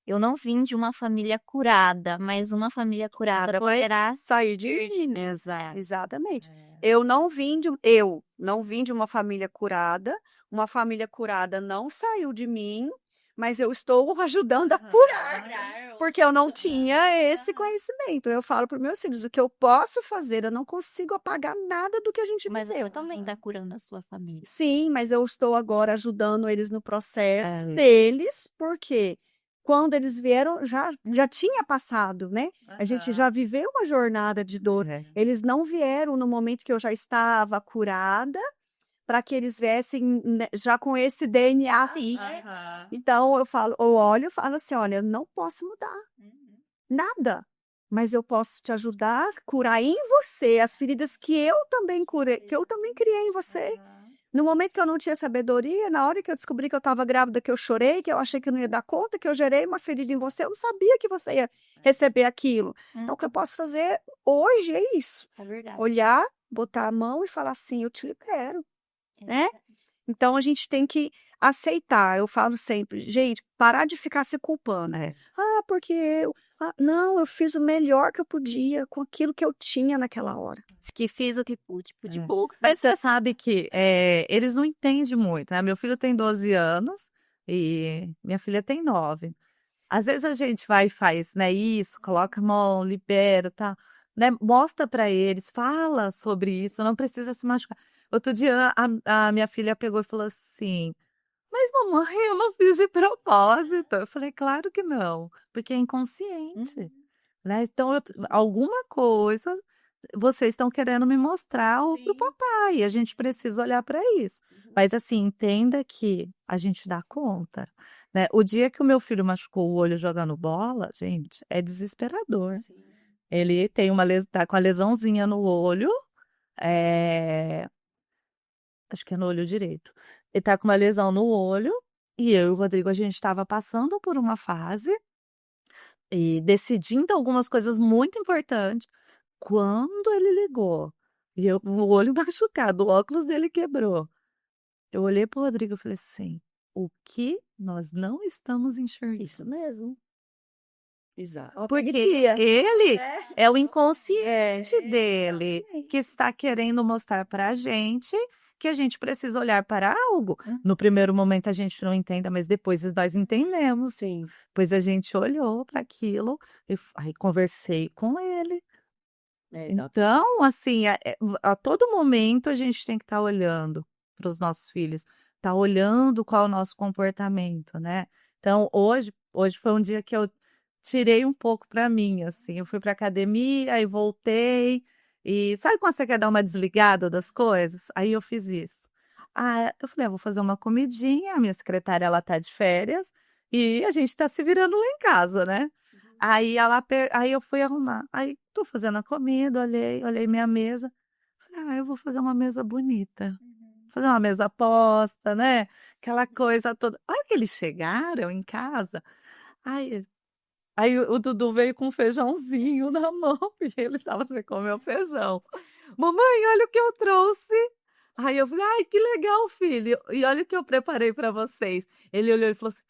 Speaker 2: Eu não vim de uma família curada, mas uma família curada
Speaker 1: Nada vai
Speaker 2: poderá
Speaker 1: sair de mim.
Speaker 2: Exato.
Speaker 1: Exatamente. Eu não vim de uma família curada. Uma família curada não saiu de mim, mas eu estou ajudando a curar, porque eu não tinha esse conhecimento. Eu falo para os meus filhos, o que eu posso fazer, eu não consigo apagar nada do que a gente
Speaker 2: Mas
Speaker 1: viveu.
Speaker 2: você também está curando a sua família.
Speaker 1: Sim, mas eu estou agora ajudando eles no processo
Speaker 3: É.
Speaker 1: deles, porque quando eles vieram, já tinha passado, né? A gente já viveu uma jornada de dor.
Speaker 3: É.
Speaker 1: Eles não vieram no momento que eu já estava curada, para que eles viessem né, já com esse DNA.
Speaker 2: Sim.
Speaker 1: Então eu olho e falo assim: olha, eu não posso mudar nada, mas eu posso te ajudar a curar em você as feridas que eu também curei, que eu também criei em você. No momento que eu não tinha sabedoria, na hora que eu descobri que eu estava grávida, que eu chorei, que eu achei que eu não ia dar conta, que eu gerei uma ferida em você, eu não sabia que você ia receber aquilo. Então, o que eu posso fazer hoje é isso:
Speaker 2: É verdade.
Speaker 1: olhar, botar a mão e falar assim: eu te libero, né? Então, a gente tem que aceitar. Eu falo sempre, gente, parar de ficar se culpando.
Speaker 3: É.
Speaker 1: Ah, porque não, eu fiz o melhor que eu podia com aquilo que eu tinha naquela hora.
Speaker 2: Que fiz o que pude
Speaker 3: É.
Speaker 2: pouco.
Speaker 3: Mas você sabe que eles não entendem muito, né? Meu filho tem 12 anos e minha filha tem 9. Às vezes a gente vai e faz, né, isso, coloca a mão, libera, tá, né? Mostra para eles, fala sobre isso, não precisa se machucar. Outro dia a minha filha pegou e falou assim: Mas mamãe, eu não fiz de propósito. Eu falei, claro que não, porque é inconsciente, né? Então, alguma coisa vocês estão querendo me mostrar ou pro
Speaker 1: Sim.
Speaker 3: papai, e a gente precisa olhar para isso. Mas assim, entenda que a gente dá conta, né? O dia que o meu filho machucou o olho jogando bola, gente, é desesperador.
Speaker 1: Sim.
Speaker 3: Ele tem tá com a lesãozinha no olho, é, acho que é no olho direito. Ele tá com uma lesão no olho, e eu e o Rodrigo, a gente estava passando por uma fase e decidindo algumas coisas muito importantes. Quando ele ligou, e eu com o olho machucado, o óculos dele quebrou. Eu olhei pro Rodrigo e falei assim: "O que nós não estamos enxergando?"
Speaker 1: Isso mesmo. Exato.
Speaker 3: Porque ele é o inconsciente dele
Speaker 1: exatamente.
Speaker 3: que está querendo mostrar pra gente que a gente precisa olhar para algo.
Speaker 2: Hum.
Speaker 3: No primeiro momento a gente não entende, mas depois nós entendemos.
Speaker 1: Sim.
Speaker 3: Pois a gente olhou para aquilo e aí conversei com ele.
Speaker 1: Exato.
Speaker 3: Então, assim, a todo momento a gente tem que estar olhando para os nossos filhos, tá olhando qual é o nosso comportamento, né. Então hoje foi um dia que eu tirei um pouco para mim, assim, eu fui para academia, aí voltei, e sabe quando você quer dar uma desligada das coisas? Aí eu fiz isso. Ah, eu falei: "Ah, vou fazer uma comidinha", a minha secretária ela tá de férias, e a gente tá se virando lá em casa, né. Aí eu fui arrumar, aí tô fazendo a comida, olhei minha mesa, falei: "Ah, eu vou fazer uma mesa bonita, fazer uma mesa posta, né, aquela coisa toda". A hora que eles chegaram em casa, aí aí o Dudu veio com um feijãozinho na mão, e ele estava sem comer o feijão. "Mamãe, olha o que eu trouxe". Aí eu falei: "Ai, que legal, filho, e olha o que eu preparei para vocês". Ele olhou e falou assim: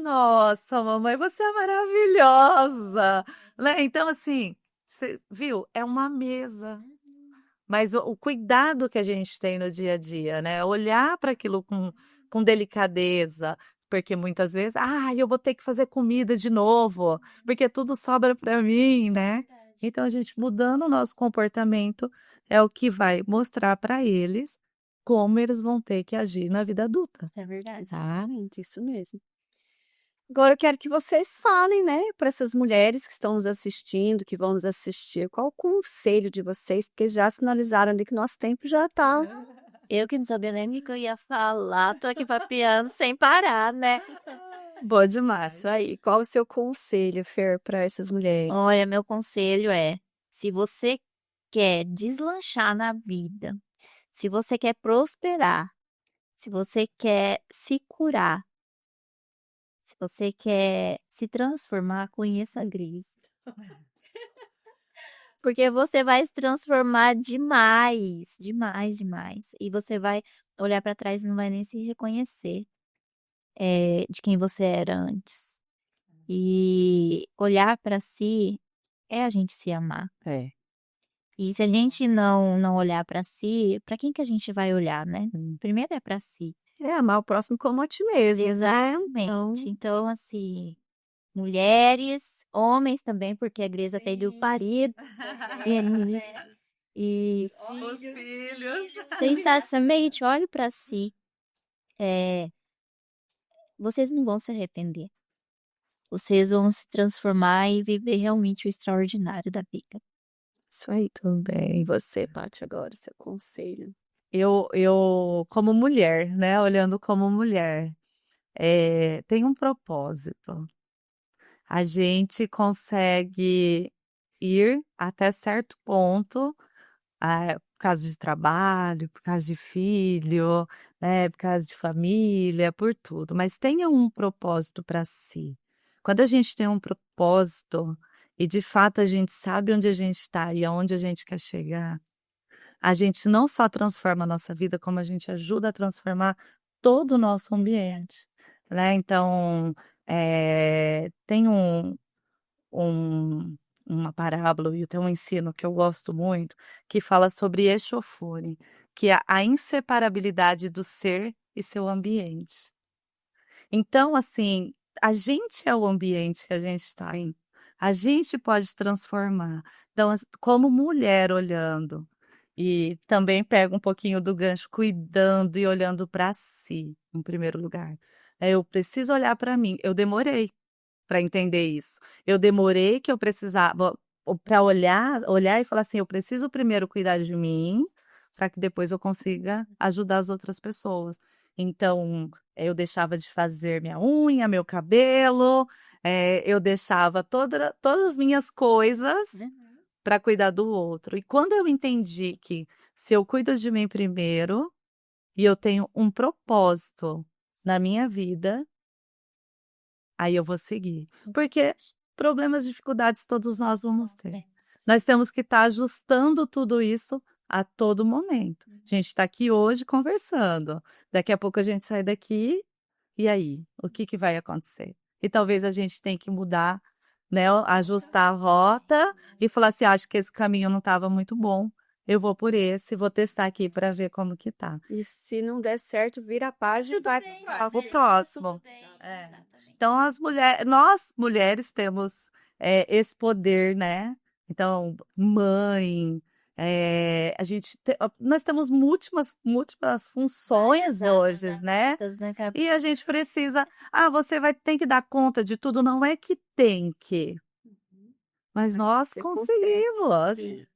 Speaker 3: "Nossa, mamãe, você é maravilhosa", né. Então, assim, você viu, é uma mesa, mas o cuidado que a gente tem no dia a dia, né, olhar para aquilo com delicadeza, porque muitas vezes: "Ah, eu vou ter que fazer comida de novo, porque tudo sobra para mim", né. Então a gente mudando o nosso comportamento é o que vai mostrar para eles como eles vão ter que agir na vida adulta.
Speaker 2: É verdade.
Speaker 1: Exatamente, isso mesmo. Agora eu quero que vocês falem, né, para essas mulheres que estão nos assistindo, que vão nos assistir, qual o conselho de vocês, porque já sinalizaram ali que nosso tempo já está.
Speaker 2: Eu que não sabia nem o que eu ia falar, tô aqui papeando sem parar, né.
Speaker 3: Boa demais.
Speaker 1: Isso aí. Qual o seu conselho, Fer, para essas mulheres?
Speaker 2: Olha, meu conselho é: se você quer deslanchar na vida, se você quer prosperar, se você quer se curar, se você quer se transformar, conheça a Gris. Porque você vai se transformar demais, demais, demais. E você vai olhar para trás e não vai nem se reconhecer, de quem você era antes. E olhar para si é a gente se amar.
Speaker 1: É.
Speaker 2: E se a gente não olhar para si, para quem que a gente vai olhar, né? Primeiro é para si.
Speaker 1: É amar o próximo como a ti mesmo, né.
Speaker 2: Exatamente. Então, assim, mulheres, homens também, porque a Greza tem do marido. E
Speaker 3: Os filhos.
Speaker 2: sensacionalmente, olhe para si. Vocês não vão se arrepender. Vocês vão se transformar e viver realmente o extraordinário da vida.
Speaker 1: Isso aí também. E você, Paty, agora, seu conselho?
Speaker 3: Eu como mulher, né, olhando como mulher, tem um propósito. A gente consegue ir até certo ponto, por causa de trabalho, por causa de filho, né, por causa de família, por tudo, mas tenha um propósito para si. Quando a gente tem um propósito e de fato a gente sabe onde a gente está e aonde a gente quer chegar, a gente não só transforma a nossa vida, como a gente ajuda a transformar todo o nosso ambiente, né. Então, tem um uma parábola e tem um ensino que eu gosto muito, que fala sobre Echofone, que é a inseparabilidade do ser e seu ambiente. Então, assim, a gente é o ambiente que a gente está. A gente pode transformar. Então, como mulher olhando, E também pego um pouquinho do gancho, cuidando e olhando para si, em primeiro lugar. Eu preciso olhar para mim. Eu demorei para entender isso. Eu demorei que eu precisava para olhar e falar assim, eu preciso primeiro cuidar de mim, para que depois eu consiga ajudar as outras pessoas. Então, eu deixava de fazer minha unha, meu cabelo, eu deixava todas as minhas coisas para cuidar do outro. E quando eu entendi que se eu cuido de mim primeiro e eu tenho um propósito na minha vida, aí eu vou seguir. Porque problemas, dificuldades todos nós vamos ter. Nós temos que estar ajustando tudo isso a todo momento. A gente está aqui hoje conversando. Daqui a pouco a gente sai daqui e aí? O que vai acontecer? E talvez a gente tenha que mudar, né? Ajustar a rota e falar assim, acho que esse caminho não estava muito bom. Eu vou por esse, vou testar aqui para ver como que tá.
Speaker 1: E se não der certo, vira a página e vai
Speaker 3: O próximo. Então, nós mulheres temos esse poder, né? Então, mãe, nós temos múltiplas funções hoje, né? E a gente precisa, você tem que dar conta de tudo, não é que tem que, mas nós
Speaker 1: você
Speaker 3: conseguimos.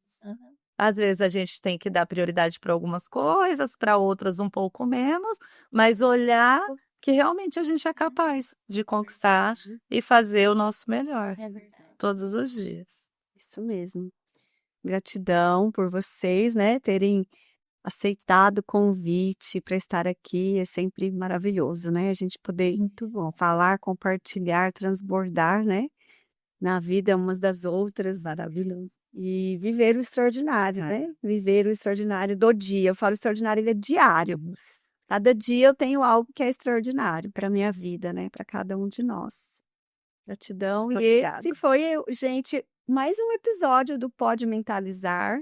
Speaker 3: Às vezes a gente tem que dar prioridade para algumas coisas, para outras um pouco menos, mas olhar que realmente a gente é capaz de conquistar e fazer o nosso melhor todos os dias.
Speaker 1: Isso mesmo. Gratidão por vocês, né, terem aceitado o convite para estar aqui. É sempre maravilhoso, né? A gente poder
Speaker 2: Muito bom.
Speaker 1: falar, compartilhar, transbordar, né? Na vida umas das outras.
Speaker 3: Maravilhoso.
Speaker 1: E viver o extraordinário, né? Viver o extraordinário do dia. Eu falo extraordinário, ele é diário. Cada dia eu tenho algo que é extraordinário para minha vida, né? Para cada um de nós. Gratidão. E esse foi, gente, mais um episódio do Pode Mentalizar.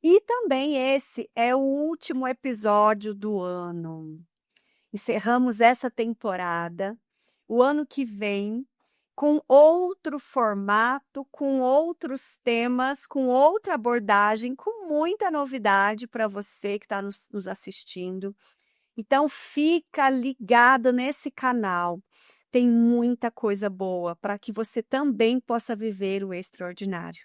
Speaker 1: E também esse é o último episódio do ano. Encerramos essa temporada. O ano que vem, com outro formato, com outros temas, com outra abordagem, com muita novidade para você que está nos assistindo. Então, fica ligado nesse canal. Tem muita coisa boa para que você também possa viver o extraordinário.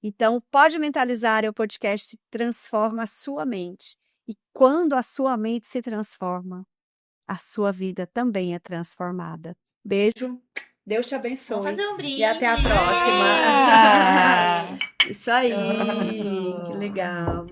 Speaker 1: Então, Pode Mentalizar é o podcast que transforma a sua mente. E quando a sua mente se transforma, a sua vida também é transformada. Beijo. Deus te abençoe.
Speaker 2: Vamos fazer um brinde.
Speaker 1: E até a próxima. Isso aí. Que legal.